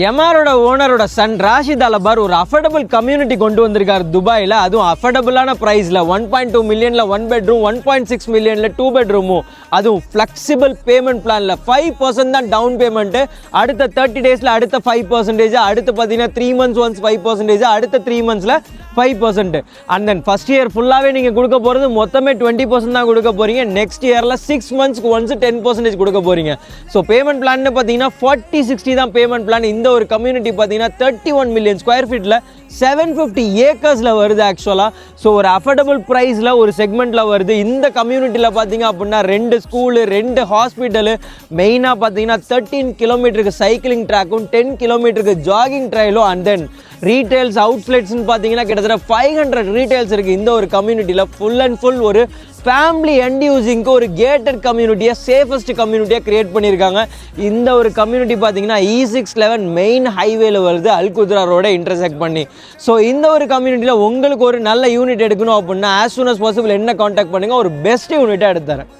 எம்ஆரோட ஓனரோட சன் ராஷித் அலபார் ஒரு affordable community கொண்டு வந்திருக்காரு துபாயில். அதுவும் அஃபோர்டபுளான ப்ரைஸில் 1.2 மில்லியனில் 1 பெட்ரூம், 1.6 மில்லியனில் 2 பெட்ரூமும், அதுவும் ஃப்ளெக்சிபிள் பேமெண்ட் பிளானில் 5% தான் டவுன் பேமெண்ட்டு. அடுத்த 30 டேஸில் அடுத்த 5%, அடுத்து பார்த்தீங்கன்னா 3 months ஒன்ஸ் 5%, அடுத்த 3 monthsல 5%. அண்ட் தென் ஃபர்ஸ்ட் இயர் ஃபுல்லாகவே நீங்கள் கொடுக்க போகிறது மொத்தமே 20% தான் கொடுக்க போகிறீங்க. நெக்ஸ்ட் இயரில் 6 monthsக்கு ஒன்ஸ் 10% கொடுக்க போகிறீங்க. ஸோ பேமெண்ட் பிளான்னு பார்த்தீங்கன்னா 40-60 தான் பேமெண்ட் பிளான். இந்த ஒரு கம்யூனிட்டி பார்த்தீங்கன்னா 31 மில்லியன் ஸ்கொயர் ஃபீட்டில் 750 ஏக்கர்ஸில் வருது ஆக்சுவலாக. ஸோ ஒரு அஃபோர்டபுள் ப்ரைஸில் ஒரு செக்மெண்ட்டில் வருது. இந்த கம்யூனிட்டியில் பார்த்தீங்க அப்படின்னா 2 ஸ்கூலு, 2 ஹாஸ்பிட்டலு, மெயினாக பார்த்தீங்கன்னா 13 கிலோமீட்டருக்கு சைக்கிளிங் ட்ராக்கும், 10 கிலோமீட்டருக்கு ஜாகிங் ட்ரையலும், அண்ட் தென் ரீட்டைல்ஸ் அவுட்லெட்ஸ்ன்னு பார்த்தீங்கன்னா கிட்டத்தட்ட 500 ரீட்டைல்ஸ் இருக்குது இந்த ஒரு கம்யூனிட்டியில். ஃபுல் அண்ட் ஃபுல் ஒரு ஃபேமிலி எண்ட் யூஸிங்க்கு ஒரு கேட்டட் கம்யூனிட்டியாக, சேஃபஸ்ட் கம்யூனிட்டியாக கிரியேட் பண்ணியிருக்காங்க. இந்த ஒரு கம்யூனிட்டி பார்த்தீங்கன்னா E611 மெயின் ஹைவேல வருது, அல்குத்ரா ரோட இன்டர்செக்ட் பண்ணி. ஸோ இந்த ஒரு கம்யூனிட்டியில் உங்களுக்கு ஒரு நல்ல யூனிட் எடுக்கணும் அப்படின்னா as soon as possible என்ன காண்டாக்ட் பண்ணுங்கள், ஒரு பெஸ்ட் யூனிட்டாக எடுத்து தரேன்.